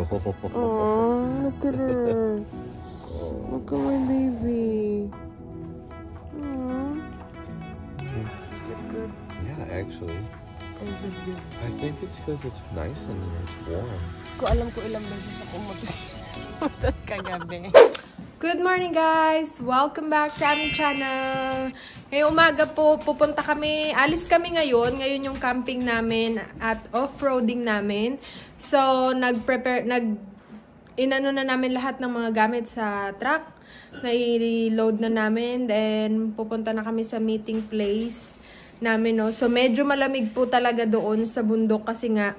Oh, look at her. Look at my baby. Aww. Does it look good? Yeah, actually. Does it look good? I think it's because it's nice in here. It's warm. Ko alam ko ilang beses ako matutunan kagabi. Good morning guys! Welcome back sa aming channel. Ngayong umaga po, pupunta kami, alis kami ngayon. Ngayon yung camping namin at off-roading namin. So, inano na namin lahat ng mga gamit sa truck. Na-load na namin. Then, pupunta na kami sa meeting place namin. No? So, medyo malamig po talaga doon sa bundok kasi nga,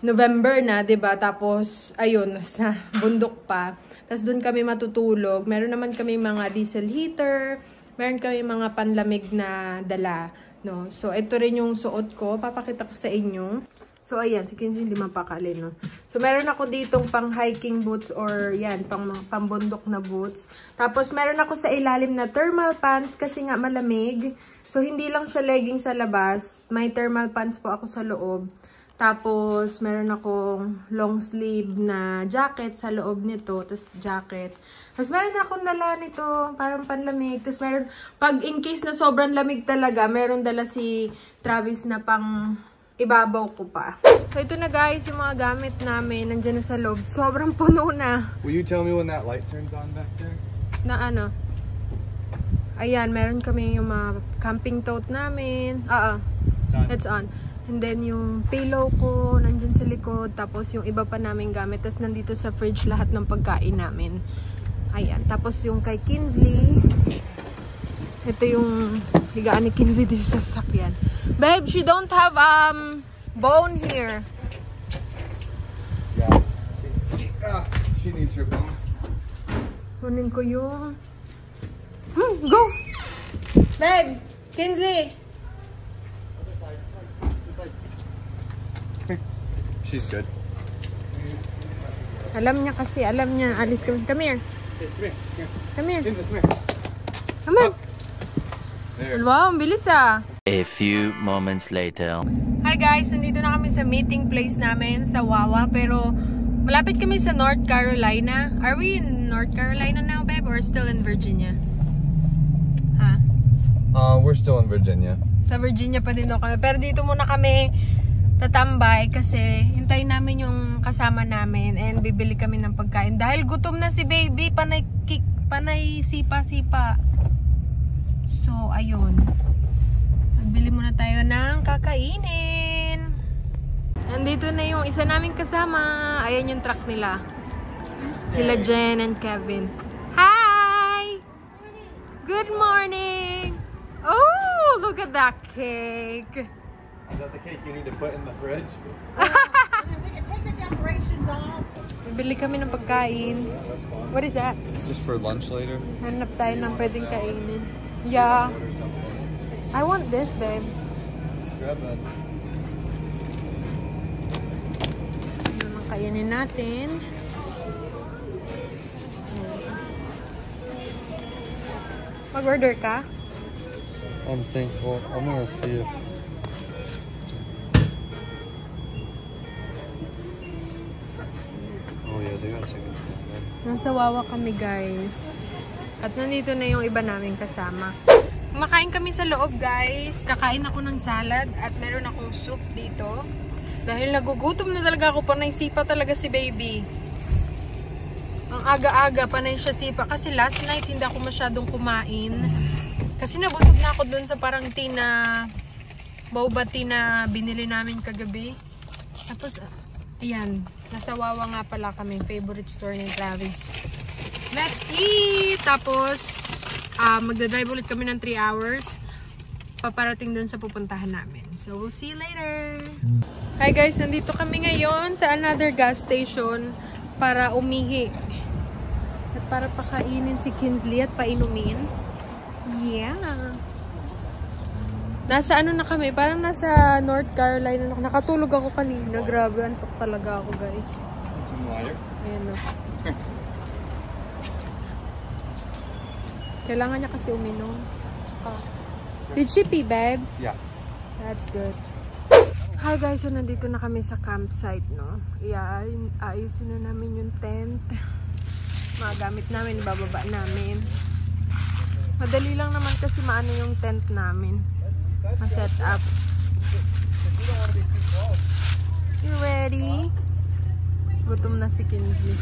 November na, 'di ba? Tapos ayun, sa bundok pa. Tapos doon kami matutulog. Meron naman kami mga diesel heater, meron kami mga panlamig na dala, no. So ito rin yung suot ko, papakita ko sa inyo. So ayan, si Kenzie hindi mapakali, no. So meron ako ditong pang hiking boots or yan, pambundok na boots. Tapos meron ako sa ilalim na thermal pants kasi nga malamig. So hindi lang siya legging sa labas, may thermal pants po ako sa loob. Tapos, meron akong long sleeve na jacket sa loob nito. Tapos, jacket. Tapos, meron akong dala nito. Parang panlamig. Tapos, meron, pag in case na sobrang lamig talaga, meron dala si Travis na pang ibabaw ko pa. So, ito na guys, yung mga gamit namin. Nandiyan na sa loob. Sobrang puno na. Will you tell me when that light turns on back there? Na ano? Ayan, meron kami yung mga camping tote namin. It's on. And then, yung pillow ko, nandyan sa likod. Tapos, yung iba pa namin gamit. Tapos, nandito sa fridge lahat ng pagkain namin. Ayan. Tapos, yung kay Kinsley. Ito yung higaan ni Kinsley dito sa sasakyan. Babe, she don't have, bone here. Yeah. She needs her bone. Kunin ko yung... go! Babe! Kinsley! She's good. Alam niya kasi, alam niya. Alis kami. Come here. Come here. Come on. Wow, ang bilis ah. A few moments later. Hi guys, nandito na kami sa meeting place namin sa Wawa. Pero malapit kami sa North Carolina. Are we in North Carolina now, babe? Or still in Virginia? Ha? We're still in Virginia. Sa Virginia pa din daw kami. Pero dito muna kami tatambay kasi hintayin namin yung kasama namin and bibili kami ng pagkain dahil gutom na si baby, panay sipa-sipa. So ayun, nagbili muna tayo ng kakainin. Andito na yung isa naming kasama. Ayan yung truck nila, sila Jen and Kevin. Hi! Good morning! Oh, look at that cake! Is that the cake you need to put in the fridge? We can take the decorations off. Bibili kami ng pagkain. What is that? Just for lunch later? Hanap tayo ng pwedeng kainin. Yeah. I want this, babe. Grab that. Ano naman kainin natin? Mag-order ka? I'm thankful. I'm gonna see if... Oh yeah, they got chicken salad. Nasa Wawa kami, guys. At nandito na yung iba naming kasama. Kumakain kami sa loob, guys. Kakain ako ng salad at meron akong soup dito. Dahil nagugutom na talaga ako, panay sipa talaga si baby. Ang aga-aga, panay siya sipa. Kasi last night, hindi ako masyadong kumain. Kasi nabusog na ako dun sa parang tea na boba tea na binili namin kagabi. Tapos, ayan. Nasa Wawa nga pala kami. Favorite store ni Travis. Let's eat! Tapos, magdadrive ulit kami ng 3 hours. Paparating dun sa pupuntahan namin. So, we'll see you later! Hi guys! Nandito kami ngayon sa another gas station para umihi. At para pakainin si Kinsley at painumin. Yeah! Nasa ano na kami? Parang nasa North Carolina. Nakatulog ako kanina. Grabe, antok talaga ako, guys. Some water? Ayan o. Kailangan niya kasi uminom. Did she pee, babe? Yeah. That's good. Hi guys, so nandito na kami sa campsite, no? Ayusin na namin yung tent. Mga gamit namin, bababa namin. Madali lang naman kasi maano yung tent namin. Ma-set up. You ready? Gutom na si Kinji.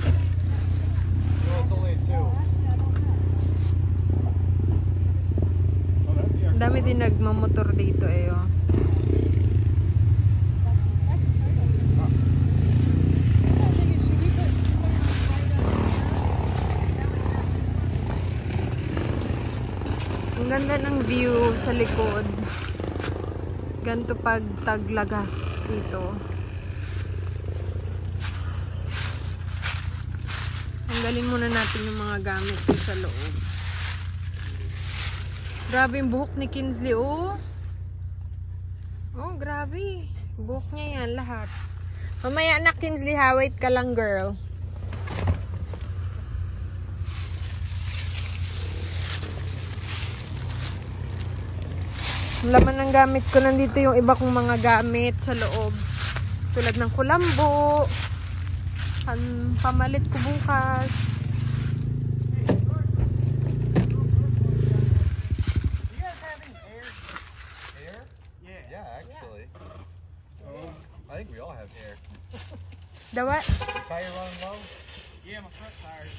Ang dami din nagmamotor dito eh, oh. Ang ganda ng view sa likod. Ganito pag taglagas dito. Tanggalin muna natin yung mga gamit dito sa loob. Grabe yung buhok ni Kinsley, oh. Oh, grabe. Buhok niya yan, lahat. Mamaya na, Kinsley, ha? Wait ka lang, girl. Laman ng gamit ko, nandito yung iba kong mga gamit sa loob. Tulad ng kulambo. Pamalit ko bukas. Yeah, actually. I think we all have air. The what? Tire running low? Yeah, my front tire is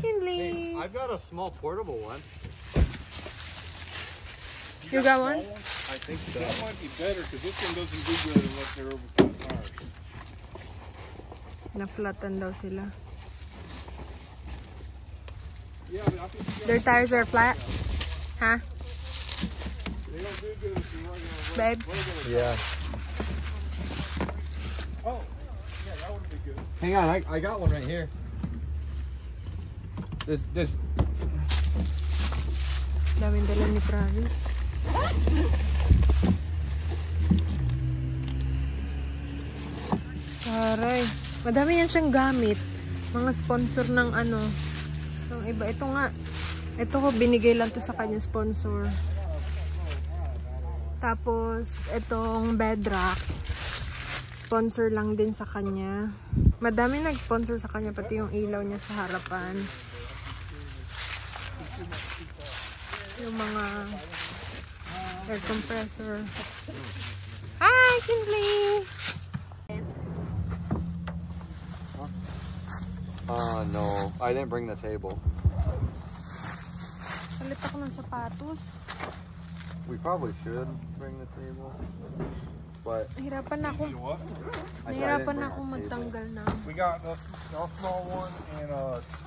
Kinsley. I've got a small portable one. You got one? I think so. That might be better because this one doesn't do good unless they're oversized tires. Na-flatan daw sila. Yeah, but I think Their tires are flat? Huh? they don't do good if you're running on Babe? Yeah. Oh, yeah, that would be good. Hang on, I got one right here. This. Daming dala ni Travis. Aray. Madami yan siyang gamit. Mga sponsor ng ano. Ng iba. Ito nga. Ito ko, binigay lang to sa kanya sponsor. Tapos, itong bedrock. Sponsor lang din sa kanya. Madami nag-sponsor sa kanya. Pati yung ilaw niya sa harapan. Yung mga air compressor. Hi, Kinsley! No. I didn't bring the table. Palit ako ng sapatos. We probably should bring the table. But Nahirapan na ako. You know what? Nahirapan na ako magtanggal na We got a small one and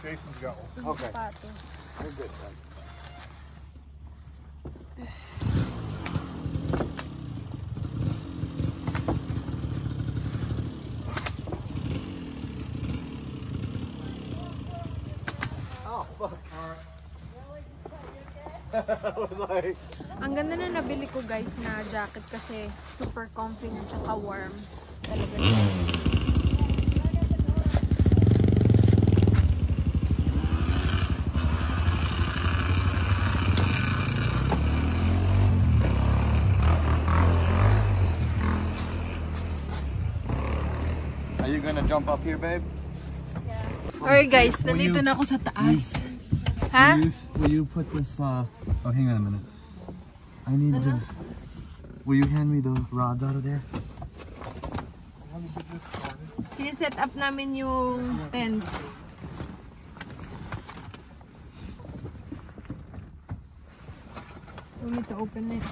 Jason's got one. ng Okay. sapatos. You're good then. Oh, fuck. I was like, Ang ganda na nabili ko guys na jacket kasi super comfy na tsaka warm. Talaga siya. are you gonna jump up here, babe? Alright guys, nandito na ako sa taas. Ha? Will you put this, oh, hang on a minute. I need to, will you hand me the rods out of there? Siniset up namin yung tent. We need to open it.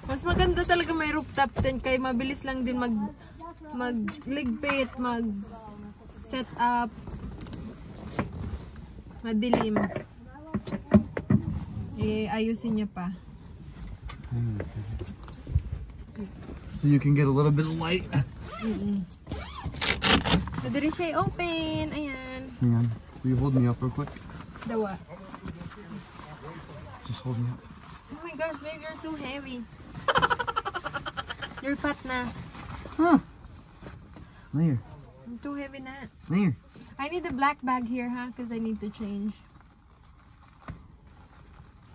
Mas maganda talaga may rooftop tent kaya mabilis lang din magligpit, mag-set up. Madilim. Ayusin niya pa. So you can get a little bit of light. Madali siya open. Ayan. Hang on. Will you hold me up real quick? Dawa. Just hold me up. Oh my gosh, babe, you're so heavy. You're fat na. Huh. Here. I'm too heavy na. Here. I need a black bag here, huh? Because I need to change.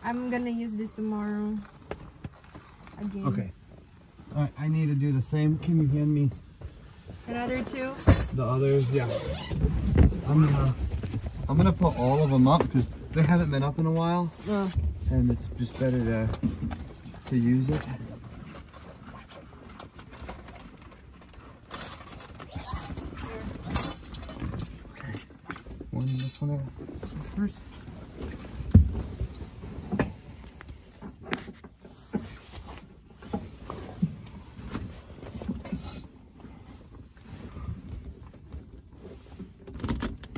I'm gonna use this tomorrow. Again. Okay. Alright, I need to do the same. Can you hand me Another 2? the others? Yeah. I'm gonna put all of them up because they haven't been up in a while, Oh. and it's just better to use it. Okay. This one first.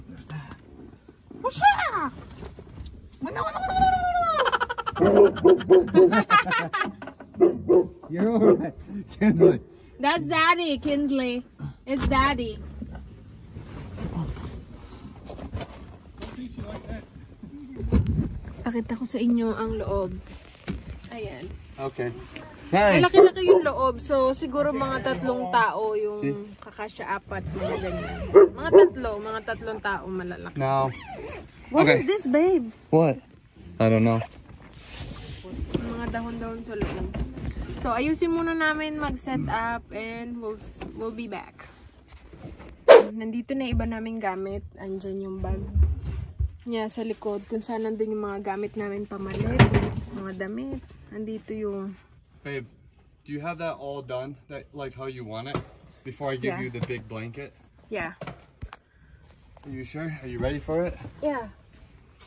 There's that. You're alright. Kinsley. That's Daddy, Kinsley. It's Daddy. Pakita ko sa inyo ang loob. Ayan. Okay. Ay, Thanks. laki-laki yung loob. So, siguro mga 3 tao yung See? kakasya 4 mga ganyan. Mga tatlong tao malalaki. Now. What Okay. is this, babe? What? I don't know. Mga dahon-dahon sa loob. So, ayusin muna namin mag-set up and we'll be back. Nandito na iba naming gamit. Andyan yung bag niya sa likod. Kung saan nandun yung mga gamit namin pamalit. Mga damit. Andito yung... Babe, do you have that all done? That like how you want it? Before I give Yeah. you the big blanket? Yeah. Are you sure? Are you ready for it? Yeah.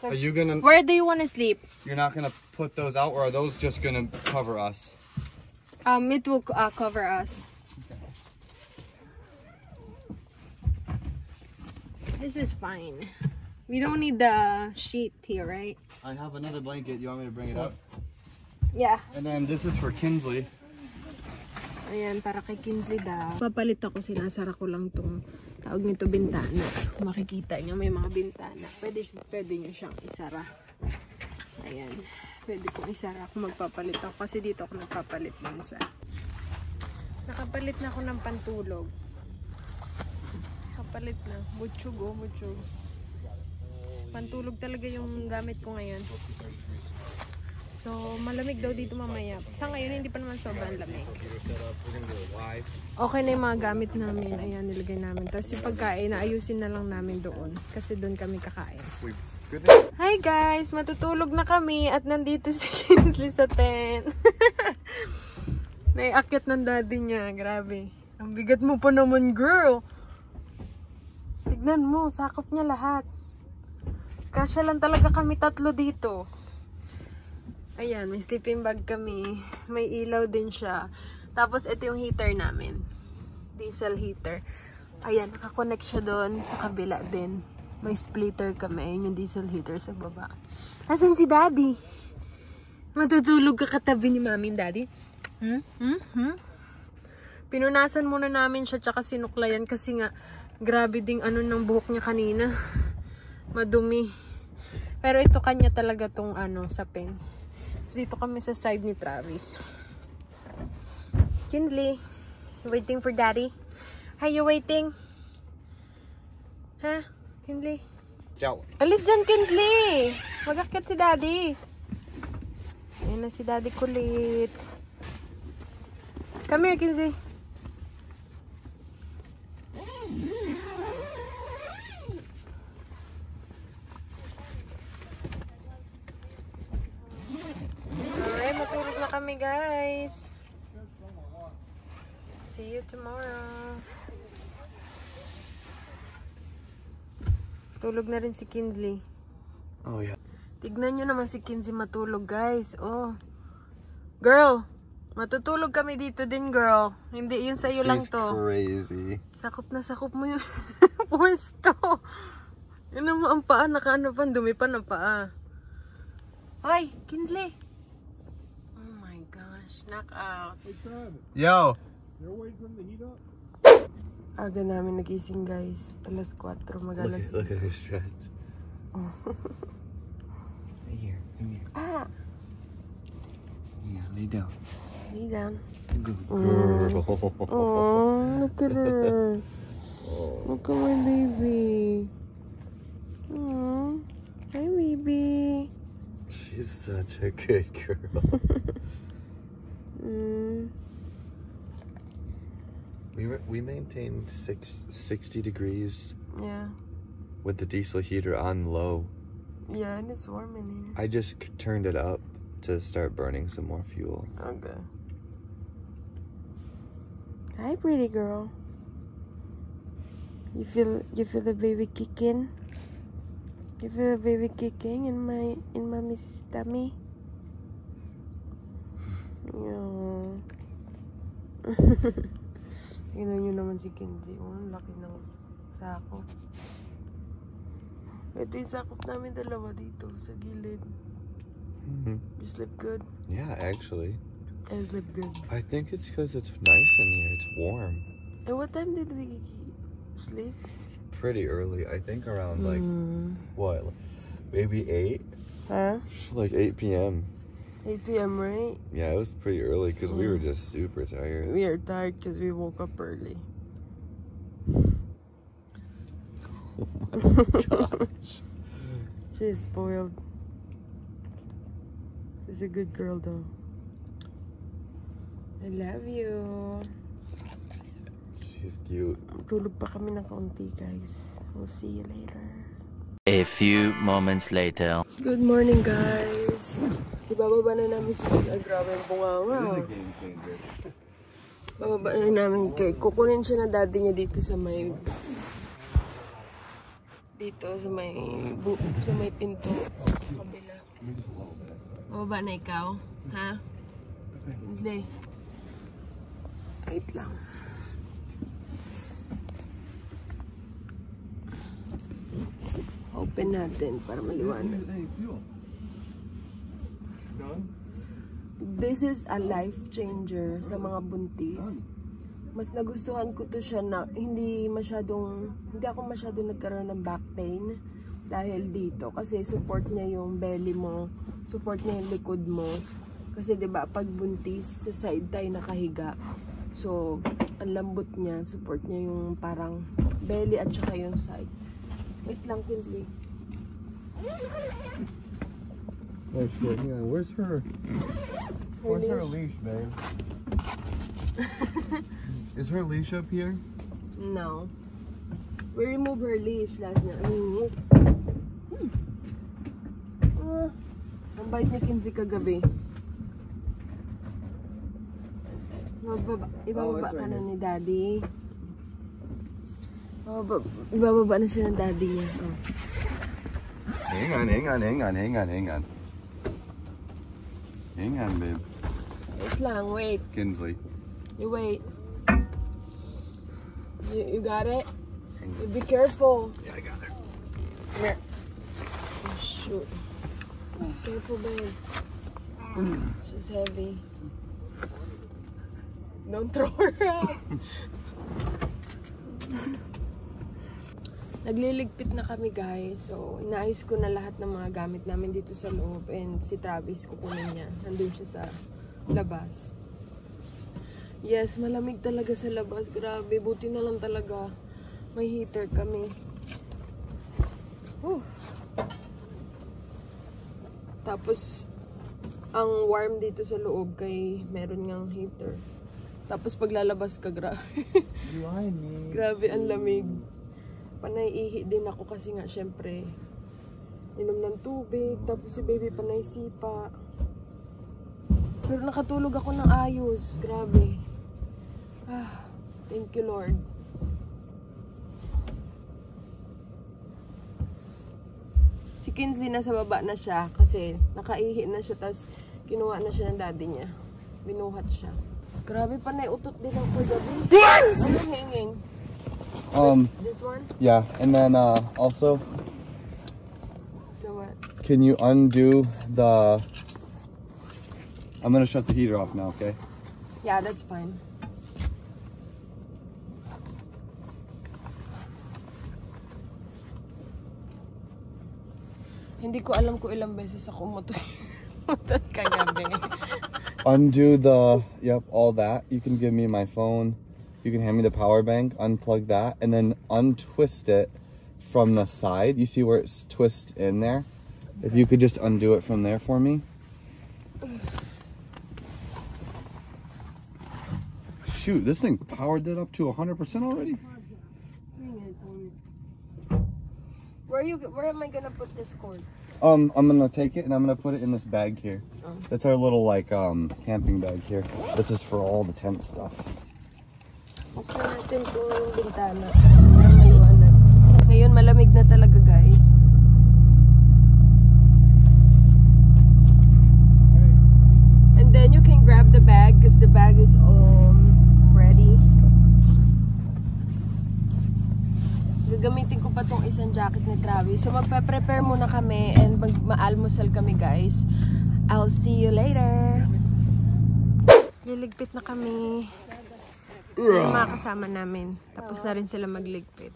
Are you gonna... Where do you want to sleep? You're not gonna put those out, or are those just gonna cover us? It will cover us. This is fine. We don't need the sheet here, right? I have another blanket. You want me to bring it up? Yeah. And then this is for Kinsley. Ayan, para kay Kinsley daw. Papalit ako, sinasara ko lang tong tawag nito bintana. Makikita nyo, may mga bintana. Pwede nyo siyang isara. Ayan. Pwede kong isara kung magpapalit ako. Kasi dito ako nagpapalit minsan. Nakapalit na ako ng pantulog. Nakapalit na. Butchug, oh, butchug. Pantulog talaga yung gamit ko ngayon. So, malamig daw dito mamaya. Sa ngayon, hindi pa naman sobrang lamig. Okay na yung mga gamit namin. Ayan, nilagay namin. Tapos yung pagkain, naayusin na lang namin doon. Kasi doon kami kakain. Hi guys! Matutulog na kami at nandito si Kinsley sa tent. Naiakyat ng daddy niya. Grabe. Ang bigat mo pa naman, girl. Tignan mo, sakop niya lahat. Kasya lang talaga kami 3 dito. Ayan, may sleeping bag kami. May ilaw din siya. Tapos, ito yung heater namin. Diesel heater. Ayan, nakakonect siya doon sa kabila din. May splitter kami. Ayun yung diesel heater sa baba. Asan si Daddy? Matutulog ka katabi ni Mami and Daddy? Pinunasan muna namin siya tsaka sinuklayan kasi nga grabe ding ano ng buhok niya kanina. Madumi. Pero ito kanya talaga tong ano, sapin. Dito kami sa side ni Travis. Kinsley, you waiting for Daddy? Are you waiting? Ha? Kinsley? Ciao. Alis dyan, Kinsley! Mag-akit si Daddy. Ayan na si Daddy kulit. Come here, Kinsley. Matulog na kami, guys. See you tomorrow. Tulog na rin si Kinsley. Oh yeah. Tignan nyo naman si Kinsley matulog, guys. Oh. Girl, matutulog kami dito din, girl. Hindi, yun sa'yo lang to. Crazy. Sakop na sakop mo yung pwesto. Yun naman ang paa, nakaano pa, dumi pa ng paa. Hoy, Kinsley. Oh my gosh, knock out. Yo. You're waiting for him to heat up? Aga namin nagising, guys. Alas 4, mag-alas. Look at her stretch. Right here. Come here. Ah! Yeah, lay down. Lay down. Good girl. Oh, look at her. Look at my baby. Oh, hi, baby. She's such a good girl. We maintained 60 degrees Yeah. with the diesel heater on low. Yeah, and it's warm in here. I just turned it up to start burning some more fuel. Okay. Hi, pretty girl. You feel the baby kicking? You feel the baby kicking in mommy's tummy? Yeah. Tingnan nyo naman si Kenzie. Oh, ang laki ng sako. Ito yung sakop namin dalawa dito sa gilid. You sleep good? Yeah, actually. I sleep good. I think it's because it's nice in here. It's warm. And what time did we sleep? Pretty early. I think around like, what? Maybe 8? Huh? Like 8 p.m. 8 p.m., right? Yeah, it was pretty early because we were just super tired. We are tired because we woke up early. Oh my gosh. She's spoiled. She's a good girl, though. I love you. She's cute. Tulog pa kami ng kaunti, guys. We'll see you later. A few moments later. Good morning, guys. Ibababa na namin si grabe yung bunganga. Bababa na namin kay kukunin siya na daddy niya dito sa may pinto kabila. Bababa na ikaw, ha? Kinsley. Wait lang. Open natin para maliwanag. This is a life changer sa mga buntis. Mas nagustuhan ko to siya na hindi ako masyadong nagkaroon ng back pain dahil dito. Kasi support niya yung belly mo, support niya yung likod mo. Kasi 'di ba pag buntis, sa side tayo nakahiga. So, ang lambot niya, support niya yung parang belly at saka yung side. Wait lang, Kinsley. Oh shit, yeah. Where's her leash, babe? Is her leash up here? No. We removed her leash last night. Ang bait ni Kinsley kagabi. Ibababa ka na ni Daddy. Ibababa na siya ng Daddy niya. Oh. Hang on, babe. Wait lang, wait. Kinsley. You wait. You got it? You be careful. Yeah, I got her. Come here. Oh, shoot. Careful, babe. She's heavy. Don't throw her out. Nagliligpit na kami, guys. So, inaayos ko na lahat ng mga gamit namin dito sa loob. And si Travis, kukunin niya. Nandun siya sa labas. Yes, malamig talaga sa labas. Grabe, buti na lang talaga. May heater kami. Tapos, ang warm dito sa loob kay meron ngang heater. Tapos paglalabas ka, grabe. Grabe, ang lamig. Panay ihi din ako kasi nga syempre inom ng tubig, tapos si baby panay sipa. Pero nakatulog ako ng ayos, grabe. Thank you, Lord. Si Kinsley nasa baba na siya kasi nakaihi na siya, tapos kinuha na siya ng daddy niya. Binuhat siya. Grabe, panay utot din ako gabi. Ano hanging? This one? Yeah, and then also, The what? can you undo the? I'm gonna shut the heater off now, okay? Yeah, that's fine. Hindi ko alam kung ilang beses ako umutot kagabi. undo the, yep, all that. You can give me my phone. You can hand me the power bank, unplug that, and then untwist it from the side. You see where it's twists in there? If you could just undo it from there for me. Shoot, this thing powered that up to 100% already? Where am I gonna put this cord? I'm gonna take it and I'm gonna put it in this bag here. That's our little like camping bag here. This is for all the tent stuff. Buksan natin itong yung bintana para maliwanag. Ngayon malamig na talaga guys. And then you can grab the bag because the bag is ready. Gagamitin ko pa tong isang jacket ni Travis. So magpe-prepare muna kami and mag-maalmusal kami guys. I'll see you later. Liligpit na kami. Yung mga kasama namin. Tapos na rin sila magligpit.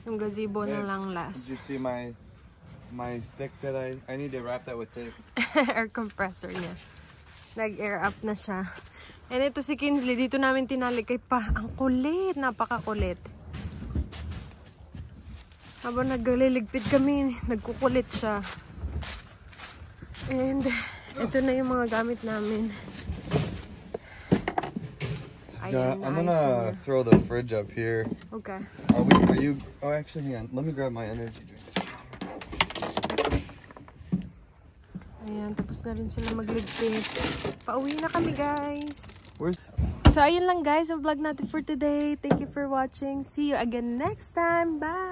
Yung gazebo na lang last. Did you see my stick that I need to wrap that with tape? Air compressor niya. Nag-air up na siya. And ito si Kinsley. Dito namin tinalikay pa. Ang kulit. Napakakulit. Habang nagliligpit kami, nagkukulit siya. And ito na yung mga gamit namin. Yeah, I'm gonna throw the fridge up here. Okay. Are you? Oh, actually, hang on. Let me grab my energy drink. Ayan, tapos na rin sila magligpit. Pauwi na kami, guys. Where's? So, ayun lang, guys, ang vlog natin for today. Thank you for watching. See you again next time. Bye!